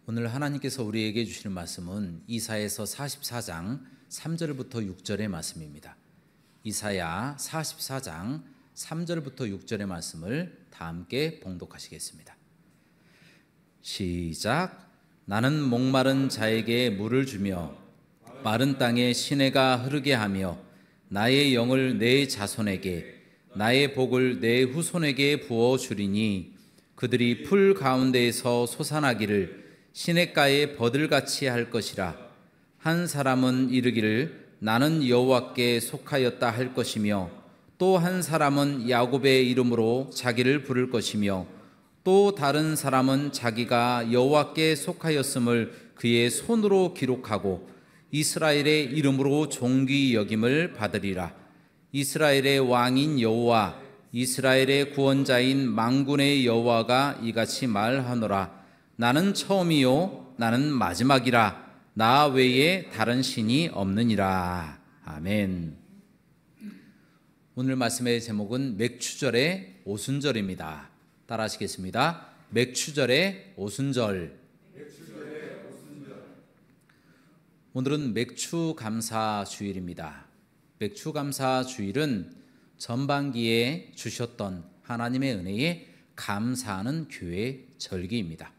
오늘 하나님께서 우리에게 주시는 말씀은 이사야서 44장 3절부터 6절의 말씀입니다. 이사야 44장 3절부터 6절의 말씀을 다 함께 봉독하시겠습니다. 시작. 나는 목마른 자에게 물을 주며 마른 땅에 시내가 흐르게 하며 나의 영을 내 자손에게 나의 복을 내 후손에게 부어주리니 그들이 풀 가운데에서 솟아나기를 시냇가에 버들같이 할 것이라. 한 사람은 이르기를 나는 여호와께 속하였다 할 것이며 또 한 사람은 야곱의 이름으로 자기를 부를 것이며 또 다른 사람은 자기가 여호와께 속하였음을 그의 손으로 기록하고 이스라엘의 이름으로 존귀 여김을 받으리라. 이스라엘의 왕인 여호와 이스라엘의 구원자인 만군의 여호와가 이같이 말하노라. 나는 처음이요 나는 마지막이라. 나 외에 다른 신이 없느니라. 아멘. 오늘 말씀의 제목은 맥추절의 오순절입니다. 따라 하시겠습니다. 맥추절의 오순절. 오늘은 맥추감사주일입니다. 맥추감사주일은 전반기에 주셨던 하나님의 은혜에 감사하는 교회 절기입니다.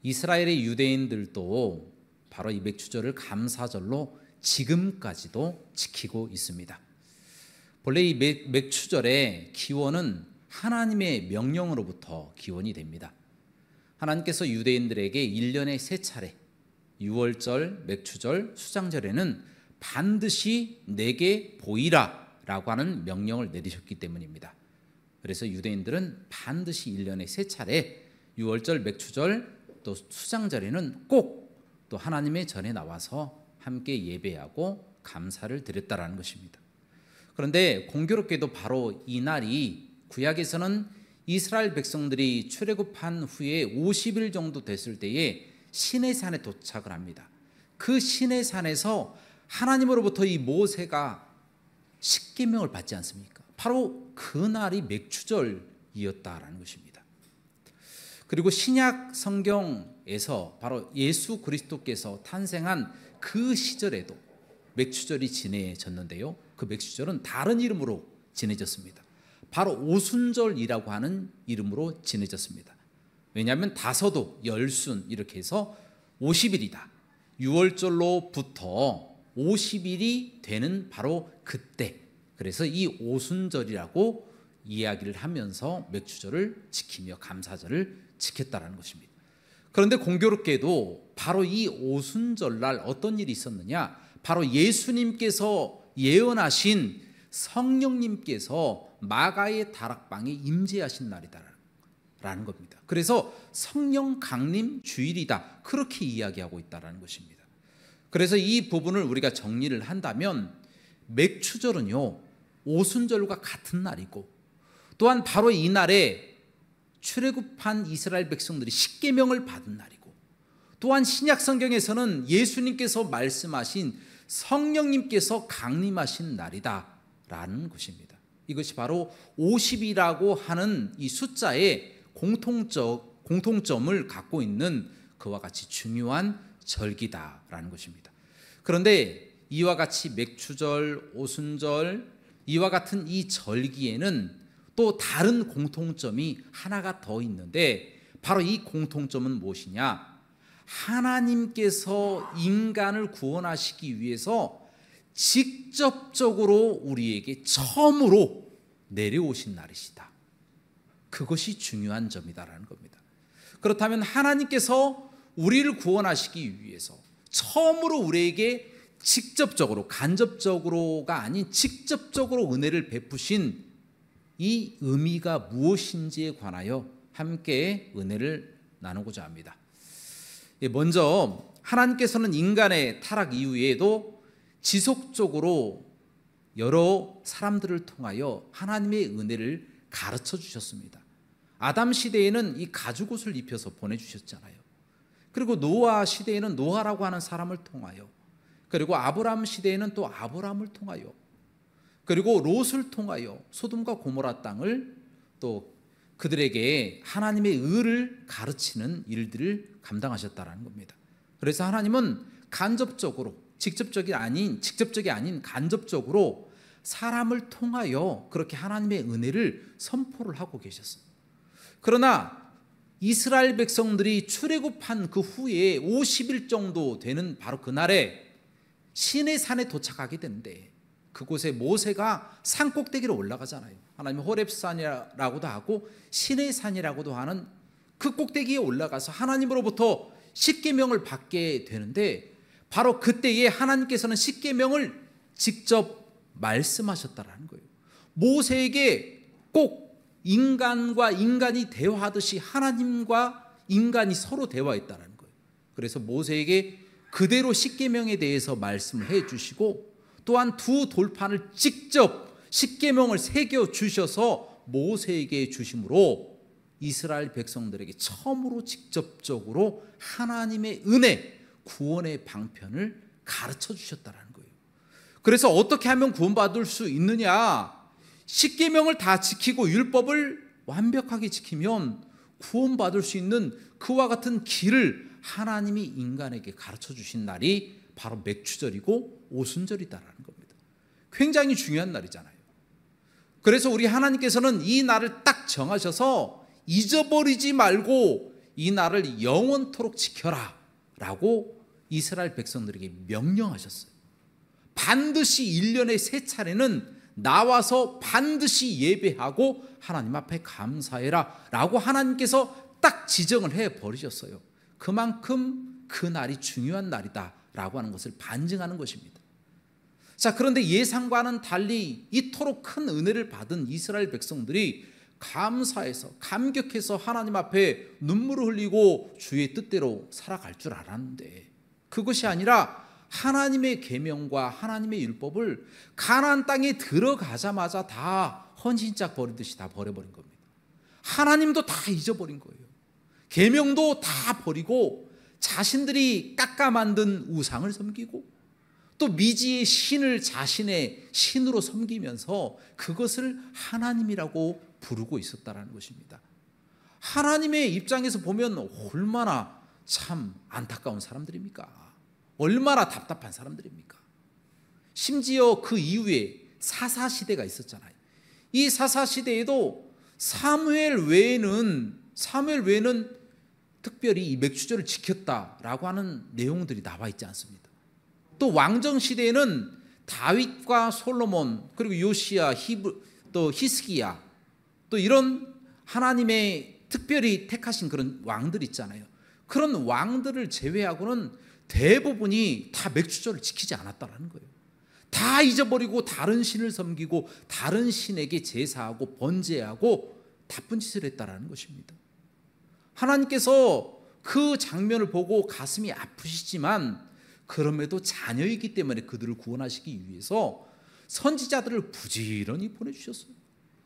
이스라엘의 유대인들도 바로 이 맥추절을 감사절로 지금까지도 지키고 있습니다. 본래 이 맥추절의 기원은 하나님의 명령으로부터 기원이 됩니다. 하나님께서 유대인들에게 1년에 3차례 유월절, 맥추절, 수장절에는 반드시 내게 보이라 라고 하는 명령을 내리셨기 때문입니다. 그래서 유대인들은 반드시 1년에 3차례 유월절, 맥추절, 또 수장절에는 꼭 또 하나님의 전에 나와서 함께 예배하고 감사를 드렸다라는 것입니다. 그런데 공교롭게도 바로 이 날이 구약에서는 이스라엘 백성들이 출애굽한 후에 50일 정도 됐을 때에 시내산에 도착을 합니다. 그 시내산에서 하나님으로부터 이 모세가 십계명을 받지 않습니까? 바로 그 날이 맥추절이었다라는 것입니다. 그리고 신약 성경에서 바로 예수 그리스도께서 탄생한 그 시절에도 맥추절이 지내졌는데요. 그 맥추절은 다른 이름으로 지내졌습니다. 바로 오순절이라고 하는 이름으로 지내졌습니다. 왜냐하면 다섯도 열순 이렇게 해서 50일이다. 6월절로부터 50일이 되는 바로 그때, 그래서 이 오순절이라고 이야기를 하면서 맥추절을 지키며 감사절을 지켰다라는 것입니다. 그런데 공교롭게도 바로 이 오순절날 어떤 일이 있었느냐? 바로 예수님께서 예언하신 성령님께서 마가의 다락방에 임재하신 날이다라는 겁니다. 그래서 성령 강림 주일이다, 그렇게 이야기하고 있다라는 것입니다. 그래서 이 부분을 우리가 정리를 한다면 맥추절은요 오순절과 같은 날이고, 또한 바로 이 날에 출애굽한 이스라엘 백성들이 십계명을 받은 날이고, 또한 신약 성경에서는 예수님께서 말씀하신 성령님께서 강림하신 날이다라는 것입니다. 이것이 바로 50이라고 하는 이 숫자의 공통점을 갖고 있는 그와 같이 중요한 절기다라는 것입니다. 그런데 이와 같이 맥추절, 오순절, 이와 같은 이 절기에는 또 다른 공통점이 하나가 더 있는데, 바로 이 공통점은 무엇이냐? 하나님께서 인간을 구원하시기 위해서 직접적으로 우리에게 처음으로 내려오신 날이시다. 그것이 중요한 점이다라는 겁니다. 그렇다면 하나님께서 우리를 구원하시기 위해서 처음으로 우리에게 직접적으로, 간접적으로가 아닌 직접적으로 은혜를 베푸신 이 의미가 무엇인지에 관하여 함께 은혜를 나누고자 합니다. 먼저 하나님께서는 인간의 타락 이후에도 지속적으로 여러 사람들을 통하여 하나님의 은혜를 가르쳐 주셨습니다. 아담 시대에는 이 가죽옷을 입혀서 보내주셨잖아요. 그리고 노아 시대에는 노아라고 하는 사람을 통하여, 그리고 아브라함 시대에는 또 아브라함을 통하여, 그리고 롯을 통하여 소돔과 고모라 땅을 또 그들에게 하나님의 의를 가르치는 일들을 감당하셨다라는 겁니다. 그래서 하나님은 간접적으로 직접적이 아닌 간접적으로 사람을 통하여 그렇게 하나님의 은혜를 선포를 하고 계셨어요. 그러나 이스라엘 백성들이 출애굽한 그 후에 50일 정도 되는 바로 그날에 시내 산에 도착하게 되는데, 그곳에 모세가 산 꼭대기로 올라가잖아요. 하나님 호렙산이라고도 하고 시내 산이라고도 하는 그 꼭대기에 올라가서 하나님으로부터 십계명을 받게 되는데, 바로 그때에 하나님께서는 십계명을 직접 말씀하셨다라는 거예요. 모세에게 꼭 인간과 인간이 대화하듯이 하나님과 인간이 서로 대화했다라는 거예요. 그래서 모세에게 그대로 십계명에 대해서 말씀을 해 주시고, 또한 두 돌판을 직접 십계명을 새겨 주셔서 모세에게 주심으로 이스라엘 백성들에게 처음으로 직접적으로 하나님의 은혜, 구원의 방편을 가르쳐 주셨다라는 거예요. 그래서 어떻게 하면 구원받을 수 있느냐? 십계명을 다 지키고 율법을 완벽하게 지키면 구원받을 수 있는 그와 같은 길을 하나님이 인간에게 가르쳐 주신 날이 바로 맥추절이고 오순절이다라는 겁니다. 굉장히 중요한 날이잖아요. 그래서 우리 하나님께서는 이 날을 딱 정하셔서 잊어버리지 말고 이 날을 영원토록 지켜라 라고 이스라엘 백성들에게 명령하셨어요. 반드시 1년에 3차례는 나와서 반드시 예배하고 하나님 앞에 감사해라 라고 하나님께서 딱 지정을 해버리셨어요. 그만큼 그 날이 중요한 날이다 라고 하는 것을 반증하는 것입니다. 자, 그런데 예상과는 달리 이토록 큰 은혜를 받은 이스라엘 백성들이 감사해서 감격해서 하나님 앞에 눈물을 흘리고 주의 뜻대로 살아갈 줄 알았는데, 그것이 아니라 하나님의 계명과 하나님의 율법을 가나안 땅에 들어가자마자 다 헌신짝 버리듯이 다 버려버린 겁니다. 하나님도 다 잊어버린 거예요. 계명도 다 버리고 자신들이 깎아 만든 우상을 섬기고 또 미지의 신을 자신의 신으로 섬기면서 그것을 하나님이라고 부르고 있었다는 것입니다. 하나님의 입장에서 보면 얼마나 참 안타까운 사람들입니까? 얼마나 답답한 사람들입니까? 심지어 그 이후에 사사시대가 있었잖아요. 이 사사시대에도 사무엘 외에는 특별히 이 맥추절을 지켰다라고 하는 내용들이 나와 있지 않습니다. 또 왕정 시대에는 다윗과 솔로몬, 그리고 요시야, 또 히스기야, 또 이런 하나님의 특별히 택하신 그런 왕들 있잖아요. 그런 왕들을 제외하고는 대부분이 다 맥추절을 지키지 않았다라는 거예요. 다 잊어버리고 다른 신을 섬기고 다른 신에게 제사하고 번제하고 나쁜 짓을 했다라는 것입니다. 하나님께서 그 장면을 보고 가슴이 아프시지만 그럼에도 자녀이기 때문에 그들을 구원하시기 위해서 선지자들을 부지런히 보내주셨어요.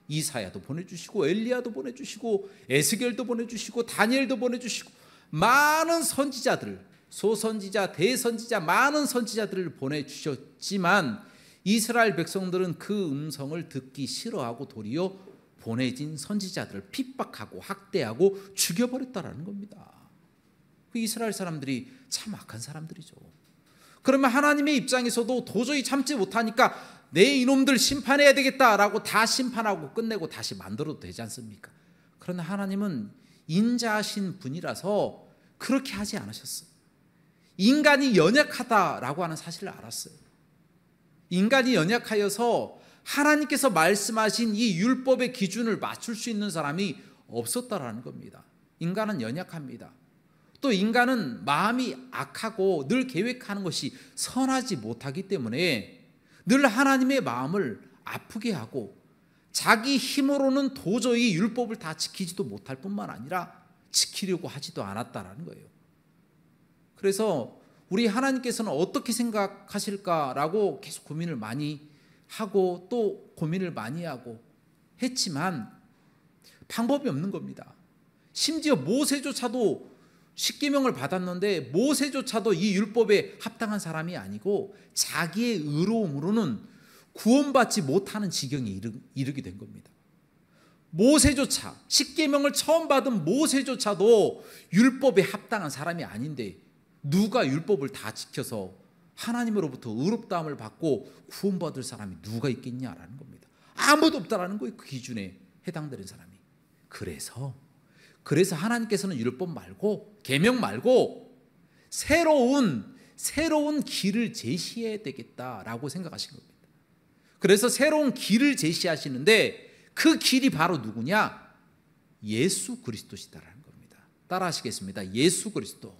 이사야도 보내주시고 엘리야도 보내주시고 에스겔도 보내주시고 다니엘도 보내주시고 많은 선지자들, 소선지자, 대선지자, 많은 선지자들을 보내주셨지만 이스라엘 백성들은 그 음성을 듣기 싫어하고 도리어 보내진 선지자들을 핍박하고 학대하고 죽여버렸다라는 겁니다. 그 이스라엘 사람들이 참 악한 사람들이죠. 그러면 하나님의 입장에서도 도저히 참지 못하니까 내 이놈들 심판해야 되겠다라고 다 심판하고 끝내고 다시 만들어도 되지 않습니까? 그러나 하나님은 인자하신 분이라서 그렇게 하지 않으셨어요. 인간이 연약하다라고 하는 사실을 알았어요. 인간이 연약하여서 하나님께서 말씀하신 이 율법의 기준을 맞출 수 있는 사람이 없었다라는 겁니다. 인간은 연약합니다. 또 인간은 마음이 악하고 늘 계획하는 것이 선하지 못하기 때문에 늘 하나님의 마음을 아프게 하고 자기 힘으로는 도저히 율법을 다 지키지도 못할 뿐만 아니라 지키려고 하지도 않았다라는 거예요. 그래서 우리 하나님께서는 어떻게 생각하실까라고 계속 고민을 많이 하고 또 고민을 많이 하고 했지만 방법이 없는 겁니다. 심지어 모세조차도 십계명을 받았는데 모세조차도 이 율법에 합당한 사람이 아니고 자기의 의로움으로는 구원받지 못하는 지경에 이르게 된 겁니다. 모세조차, 십계명을 처음 받은 모세조차도 율법에 합당한 사람이 아닌데 누가 율법을 다 지켜서 하나님으로부터 의롭다함을 받고 구원받을 사람이 누가 있겠냐라는 겁니다. 아무도 없다라는 거예요. 그 기준에 해당되는 사람이. 그래서 하나님께서는 율법 말고, 계명 말고 새로운 길을 제시해야 되겠다라고 생각하신 겁니다. 그래서 새로운 길을 제시하시는데 그 길이 바로 누구냐? 예수 그리스도시다라는 겁니다. 따라 하시겠습니다. 예수 그리스도.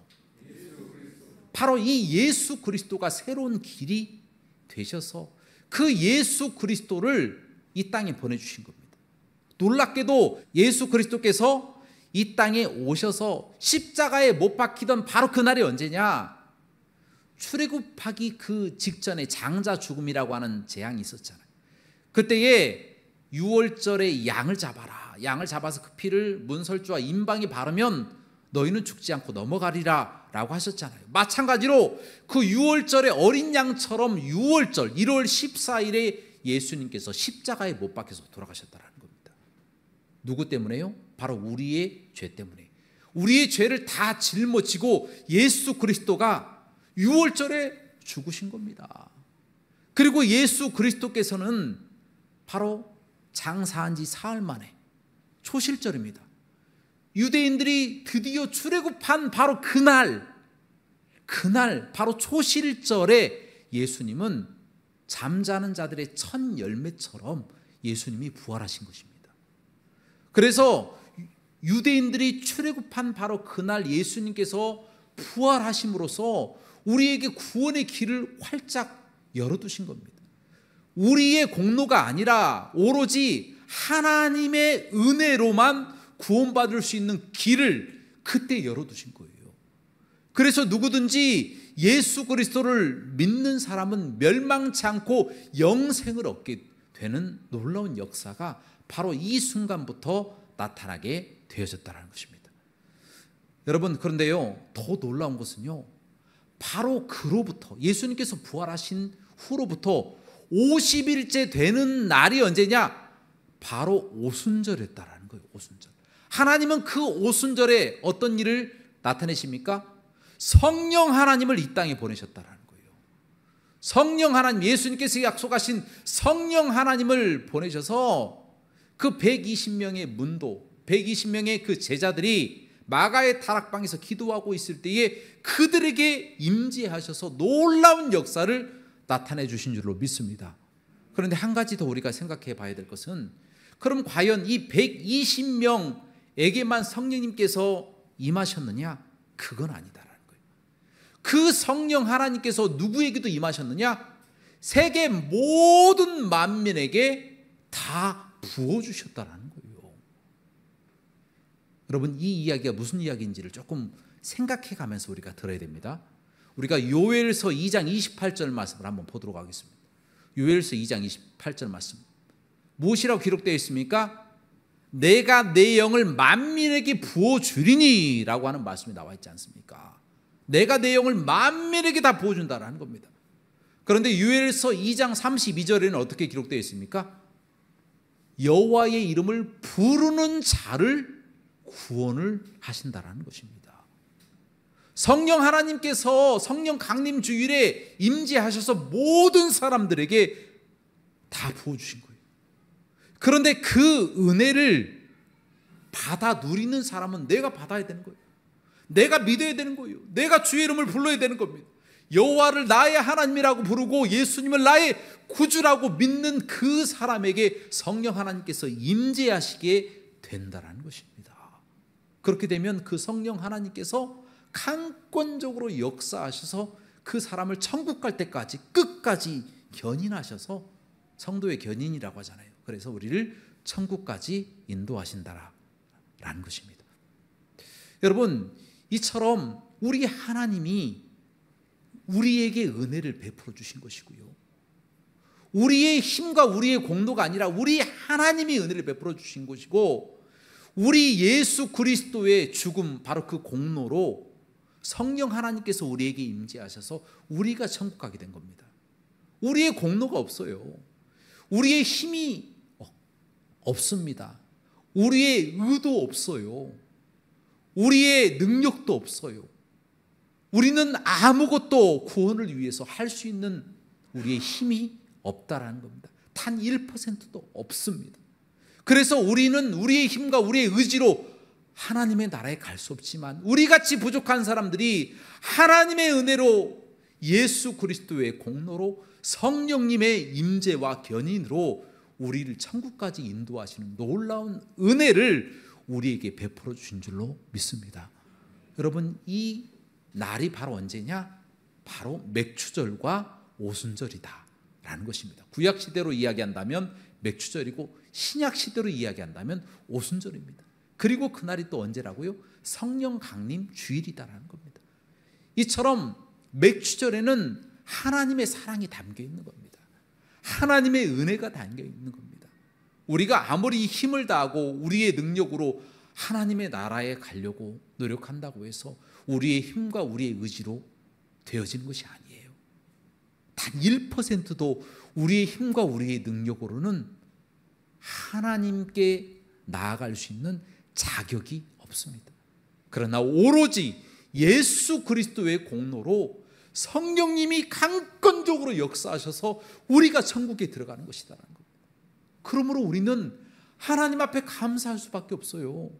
바로 이 예수 그리스도가 새로운 길이 되셔서 그 예수 그리스도를 이 땅에 보내주신 겁니다. 놀랍게도 예수 그리스도께서 이 땅에 오셔서 십자가에 못 박히던 바로 그날이 언제냐? 출애굽하기 그 직전에 장자 죽음이라고 하는 재앙이 있었잖아요. 그때에 6월절에 양을 잡아라. 양을 잡아서 그 피를 문설주와 임방에 바르면 너희는 죽지 않고 넘어가리라 라고 하셨잖아요. 마찬가지로 그 6월절의 어린 양처럼 6월절 1월 14일에 예수님께서 십자가에 못 박혀서 돌아가셨다는 겁니다. 누구 때문에요? 바로 우리의 죄 때문에. 우리의 죄를 다 짊어지고 예수 그리스도가 6월절에 죽으신 겁니다. 그리고 예수 그리스도께서는 바로 장사한 지 사흘 만에 초실절입니다. 유대인들이 드디어 출애굽한 바로 그날 바로 초실절에 예수님은 잠자는 자들의 첫 열매처럼 예수님이 부활하신 것입니다. 그래서 유대인들이 출애굽한 바로 그날 예수님께서 부활하심으로써 우리에게 구원의 길을 활짝 열어두신 겁니다. 우리의 공로가 아니라 오로지 하나님의 은혜로만 구원받을 수 있는 길을 그때 열어두신 거예요. 그래서 누구든지 예수 그리스도를 믿는 사람은 멸망치 않고 영생을 얻게 되는 놀라운 역사가 바로 이 순간부터 나타나게 되어졌다는 것입니다. 여러분, 그런데요, 더 놀라운 것은요, 바로 그로부터 예수님께서 부활하신 후로부터 50일째 되는 날이 언제냐? 바로 오순절이었다라는 거예요. 오순절. 하나님은 그 오순절에 어떤 일을 나타내십니까? 성령 하나님을 이 땅에 보내셨다라는 거예요. 성령 하나님, 예수님께서 약속하신 성령 하나님을 보내셔서 그 120명의 문도, 120명의 그 제자들이 마가의 다락방에서 기도하고 있을 때에 그들에게 임재하셔서 놀라운 역사를 나타내 주신 줄로 믿습니다. 그런데 한 가지 더 우리가 생각해 봐야 될 것은, 그럼 과연 이 120명에게만 성령님께서 임하셨느냐? 그건 아니다라는 거예요. 그 성령 하나님께서 누구에게도 임하셨느냐? 세계 모든 만민에게 다 부어주셨다라는 거예요. 여러분, 이 이야기가 무슨 이야기인지를 조금 생각해 가면서 우리가 들어야 됩니다. 우리가 요엘서 2장 28절 말씀을 한번 보도록 하겠습니다. 요엘서 2장 28절 말씀. 무엇이라고 기록되어 있습니까? 내가 내 영을 만민에게 부어주리니 라고 하는 말씀이 나와 있지 않습니까? 내가 내 영을 만민에게 다 부어준다라는 겁니다. 그런데 요엘서 2장 32절에는 어떻게 기록되어 있습니까? 여호와의 이름을 부르는 자를 구원을 하신다라는 것입니다. 성령 하나님께서 성령 강림 주일에 임재하셔서 모든 사람들에게 다 부어주신 거예요. 그런데 그 은혜를 받아 누리는 사람은 내가 받아야 되는 거예요. 내가 믿어야 되는 거예요. 내가 주의 이름을 불러야 되는 겁니다. 여호와를 나의 하나님이라고 부르고 예수님을 나의 구주라고 믿는 그 사람에게 성령 하나님께서 임재하시게 된다는 것입니다. 그렇게 되면 그 성령 하나님께서 강권적으로 역사하셔서 그 사람을 천국 갈 때까지 끝까지 견인하셔서, 성도의 견인이라고 하잖아요. 그래서 우리를 천국까지 인도하신다라는 것입니다. 여러분, 이처럼 우리 하나님이 우리에게 은혜를 베풀어 주신 것이고요, 우리의 힘과 우리의 공로가 아니라 우리 하나님이 은혜를 베풀어 주신 것이고, 우리 예수 그리스도의 죽음, 바로 그 공로로 성령 하나님께서 우리에게 임재하셔서 우리가 천국 가게 된 겁니다. 우리의 공로가 없어요. 우리의 힘이 없습니다. 우리의 의도 없어요. 우리의 능력도 없어요. 우리는 아무것도 구원을 위해서 할 수 있는 우리의 힘이 없다라는 겁니다. 단 1%도 없습니다. 그래서 우리는 우리의 힘과 우리의 의지로 하나님의 나라에 갈 수 없지만, 우리같이 부족한 사람들이 하나님의 은혜로, 예수 그리스도의 공로로, 성령님의 임재와 견인으로 우리를 천국까지 인도하시는 놀라운 은혜를 우리에게 베풀어 주신 줄로 믿습니다. 여러분, 이 날이 바로 언제냐? 바로 맥추절과 오순절이다 라는 것입니다. 구약시대로 이야기한다면 맥추절이고, 신약시대로 이야기한다면 오순절입니다. 그리고 그날이 또 언제라고요? 성령 강림 주일이다라는 겁니다. 이처럼 맥추절에는 하나님의 사랑이 담겨 있는 겁니다. 하나님의 은혜가 담겨 있는 겁니다. 우리가 아무리 힘을 다하고 우리의 능력으로 하나님의 나라에 가려고 노력한다고 해서 우리의 힘과 우리의 의지로 되어지는 것이 아니에요. 단 1%도 우리의 힘과 우리의 능력으로는 하나님께 나아갈 수 있는 자격이 없습니다. 그러나 오로지 예수 그리스도의 공로로 성령님이 강권적으로 역사하셔서 우리가 천국에 들어가는 것이다라는 겁니다. 그러므로 우리는 하나님 앞에 감사할 수밖에 없어요.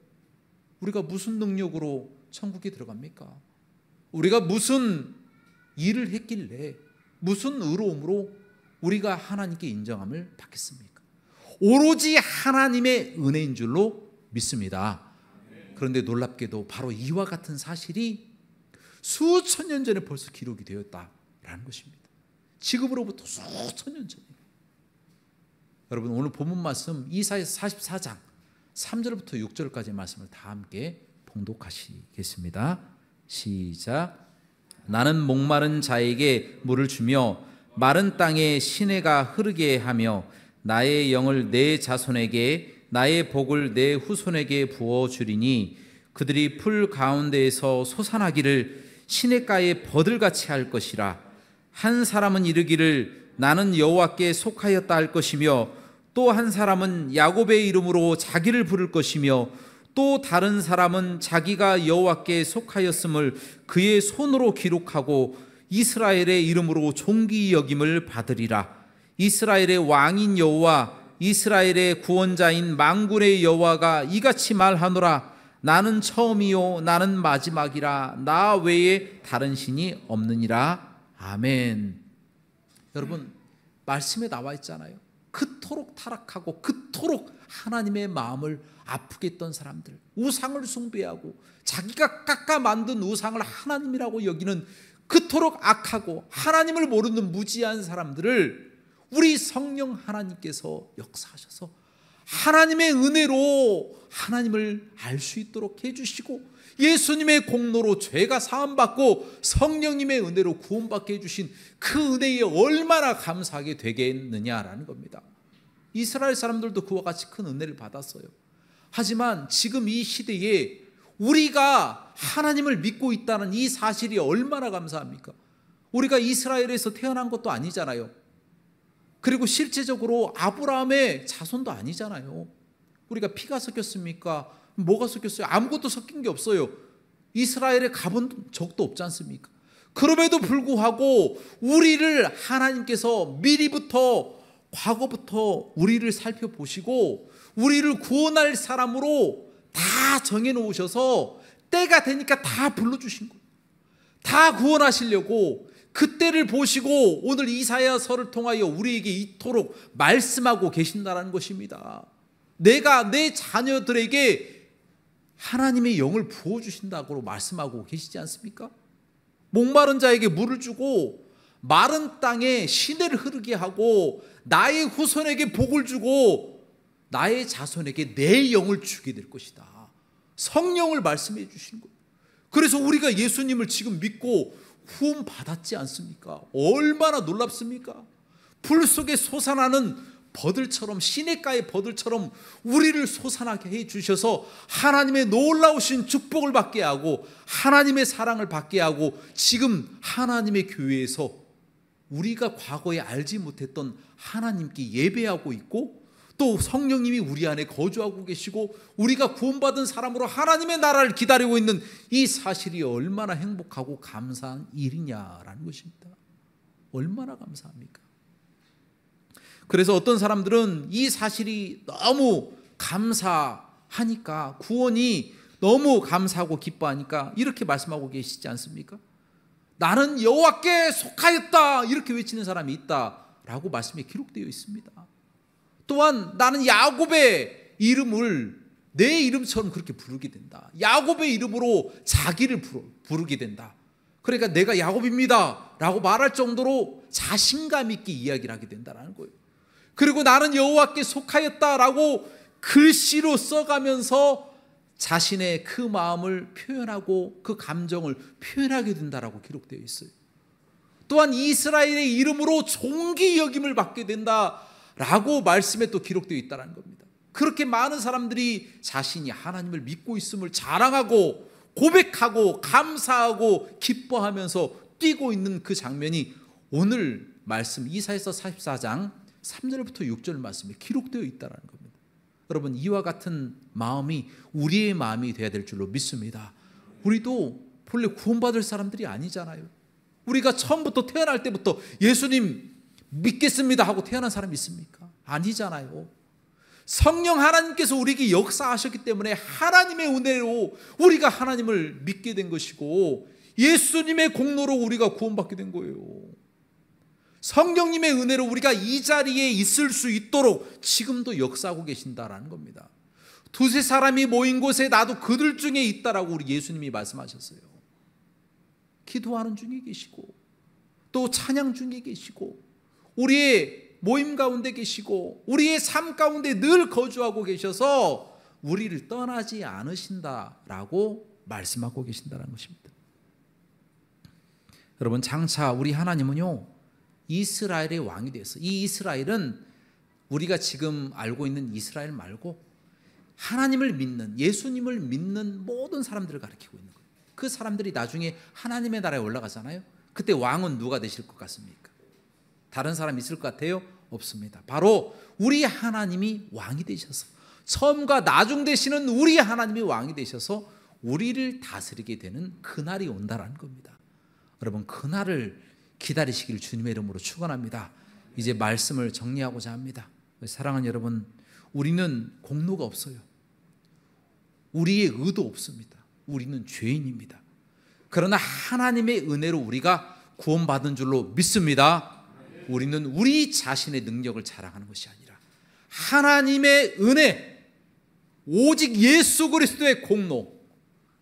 우리가 무슨 능력으로 천국에 들어갑니까? 우리가 무슨 일을 했길래, 무슨 의로움으로 우리가 하나님께 인정함을 받겠습니까? 오로지 하나님의 은혜인 줄로 믿습니다. 그런데 놀랍게도 바로 이와 같은 사실이 수천 년 전에 벌써 기록이 되었다라는 것입니다. 지금으로부터 수천 년 전이에요. 여러분, 오늘 본문 말씀 이사야서 44장 3절부터 6절까지 말씀을 다 함께 봉독하시겠습니다. 시작. 나는 목마른 자에게 물을 주며 마른 땅에 시내가 흐르게 하며 나의 영을 내 자손에게, 나의 복을 내 후손에게 부어주리니 그들이 풀 가운데에서 솟아나기를 시냇가에 버들같이 할 것이라. 한 사람은 이르기를 나는 여호와께 속하였다 할 것이며, 또 한 사람은 야곱의 이름으로 자기를 부를 것이며, 또 다른 사람은 자기가 여호와께 속하였음을 그의 손으로 기록하고 이스라엘의 이름으로 존귀 여김을 받으리라. 이스라엘의 왕인 여호와, 이스라엘의 구원자인 만군의 여호와가 이같이 말하노라. 나는 처음이요 나는 마지막이라. 나 외에 다른 신이 없느니라. 아멘. 여러분, 말씀에 나와 있잖아요. 그토록 타락하고 그토록 하나님의 마음을 아프게 했던 사람들, 우상을 숭배하고 자기가 깎아 만든 우상을 하나님이라고 여기는 그토록 악하고 하나님을 모르는 무지한 사람들을 우리 성령 하나님께서 역사하셔서 하나님의 은혜로 하나님을 알 수 있도록 해주시고, 예수님의 공로로 죄가 사함받고 성령님의 은혜로 구원받게 해주신 그 은혜에 얼마나 감사하게 되겠느냐라는 겁니다. 이스라엘 사람들도 그와 같이 큰 은혜를 받았어요. 하지만 지금 이 시대에 우리가 하나님을 믿고 있다는 이 사실이 얼마나 감사합니까? 우리가 이스라엘에서 태어난 것도 아니잖아요. 그리고 실제적으로 아브라함의 자손도 아니잖아요. 우리가 피가 섞였습니까? 뭐가 섞였어요? 아무것도 섞인 게 없어요. 이스라엘에 가본 적도 없지 않습니까? 그럼에도 불구하고 우리를 하나님께서 미리부터, 과거부터 우리를 살펴보시고 우리를 구원할 사람으로 다 정해놓으셔서 때가 되니까 다 불러주신 거예요. 다 구원하시려고 그때를 보시고 오늘 이사야서를 통하여 우리에게 이토록 말씀하고 계신다는 것입니다. 내가 내 자녀들에게 하나님의 영을 부어주신다고 말씀하고 계시지 않습니까? 목마른 자에게 물을 주고 마른 땅에 시내를 흐르게 하고 나의 후손에게 복을 주고 나의 자손에게 내 영을 주게 될 것이다. 성령을 말씀해 주신 거예요. 그래서 우리가 예수님을 지금 믿고 후원 받았지 않습니까? 얼마나 놀랍습니까? 불 속에 솟아나는 버들처럼, 시냇가의 버들처럼 우리를 솟아나게 해 주셔서 하나님의 놀라우신 축복을 받게 하고 하나님의 사랑을 받게 하고 지금 하나님의 교회에서 우리가 과거에 알지 못했던 하나님께 예배하고 있고, 또 성령님이 우리 안에 거주하고 계시고 우리가 구원받은 사람으로 하나님의 나라를 기다리고 있는 이 사실이 얼마나 행복하고 감사한 일이냐라는 것입니다. 얼마나 감사합니까? 그래서 어떤 사람들은 이 사실이 너무 감사하니까, 구원이 너무 감사하고 기뻐하니까 이렇게 말씀하고 계시지 않습니까? 나는 여호와께 속하였다, 이렇게 외치는 사람이 있다라고 말씀에 기록되어 있습니다. 또한 나는 야곱의 이름을 내 이름처럼 그렇게 부르게 된다. 야곱의 이름으로 자기를 부르게 된다. 그러니까 내가 야곱입니다 라고 말할 정도로 자신감 있게 이야기를 하게 된다는 거예요. 그리고 나는 여호와께 속하였다라고 글씨로 써가면서 자신의 그 마음을 표현하고 그 감정을 표현하게 된다라고 기록되어 있어요. 또한 이스라엘의 이름으로 존귀 여김을 받게 된다라고 말씀에 또 기록되어 있다는 겁니다. 그렇게 많은 사람들이 자신이 하나님을 믿고 있음을 자랑하고 고백하고 감사하고 기뻐하면서 뛰고 있는 그 장면이 오늘 말씀 이사야서 44장 3절부터 6절 말씀에 기록되어 있다는 겁니다. 여러분, 이와 같은 마음이 우리의 마음이 되어야 될 줄로 믿습니다. 우리도 본래 구원받을 사람들이 아니잖아요. 우리가 처음부터 태어날 때부터 예수님 믿겠습니다 하고 태어난 사람이 있습니까? 아니잖아요. 성령 하나님께서 우리에게 역사하셨기 때문에 하나님의 은혜로 우리가 하나님을 믿게 된 것이고, 예수님의 공로로 우리가 구원받게 된 거예요. 성령님의 은혜로 우리가 이 자리에 있을 수 있도록 지금도 역사하고 계신다라는 겁니다. 두세 사람이 모인 곳에 나도 그들 중에 있다라고 우리 예수님이 말씀하셨어요. 기도하는 중에 계시고, 또 찬양 중에 계시고, 우리의 모임 가운데 계시고, 우리의 삶 가운데 늘 거주하고 계셔서 우리를 떠나지 않으신다라고 말씀하고 계신다는 것입니다. 여러분, 장차 우리 하나님은요, 이스라엘의 왕이 되어서, 이 이스라엘은 우리가 지금 알고 있는 이스라엘 말고 하나님을 믿는, 예수님을 믿는 모든 사람들을 가리키고 있는 거예요. 그 사람들이 나중에 하나님의 나라에 올라가잖아요. 그때 왕은 누가 되실 것 같습니까? 다른 사람 있을 것 같아요? 없습니다. 바로 우리 하나님이 왕이 되셔서, 처음과 나중 되시는 우리 하나님이 왕이 되셔서 우리를 다스리게 되는 그날이 온다라는 겁니다. 여러분, 그날을 기다리시길 주님의 이름으로 축원합니다. 이제 말씀을 정리하고자 합니다. 사랑하는 여러분, 우리는 공로가 없어요. 우리의 의도 없습니다. 우리는 죄인입니다. 그러나 하나님의 은혜로 우리가 구원받은 줄로 믿습니다. 우리는 우리 자신의 능력을 자랑하는 것이 아니라 하나님의 은혜, 오직 예수 그리스도의 공로,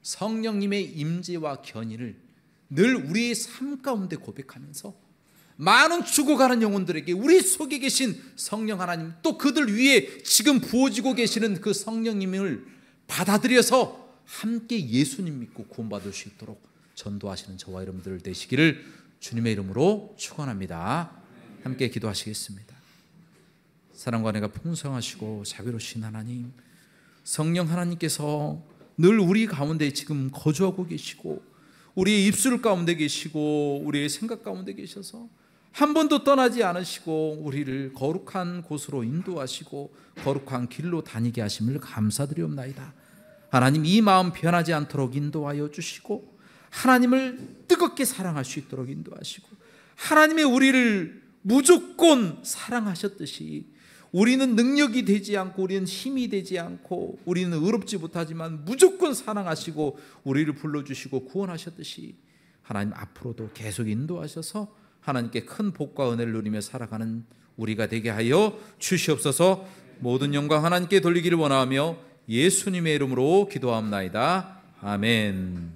성령님의 임재와 견인을 늘 우리의 삶 가운데 고백하면서 많은 죽어가는 영혼들에게 우리 속에 계신 성령 하나님, 또 그들 위에 지금 부어지고 계시는 그 성령님을 받아들여서 함께 예수님 믿고 구원받을 수 있도록 전도하시는 저와 여러분들 되시기를 주님의 이름으로 축원합니다. 함께 기도하시겠습니다. 사랑과 은혜가 풍성하시고 자비로우신 하나님, 성령 하나님께서 늘 우리 가운데 지금 거주하고 계시고, 우리의 입술 가운데 계시고, 우리의 생각 가운데 계셔서 한 번도 떠나지 않으시고 우리를 거룩한 곳으로 인도하시고 거룩한 길로 다니게 하심을 감사드리옵나이다. 하나님, 이 마음 변하지 않도록 인도하여 주시고, 하나님을 뜨겁게 사랑할 수 있도록 인도하시고, 하나님의 우리를 무조건 사랑하셨듯이 우리는 능력이 되지 않고, 우리는 힘이 되지 않고, 우리는 의롭지 못하지만 무조건 사랑하시고 우리를 불러주시고 구원하셨듯이 하나님 앞으로도 계속 인도하셔서 하나님께 큰 복과 은혜를 누리며 살아가는 우리가 되게 하여 주시옵소서. 모든 영광 하나님께 돌리기를 원하며 예수님의 이름으로 기도합나이다. 아멘.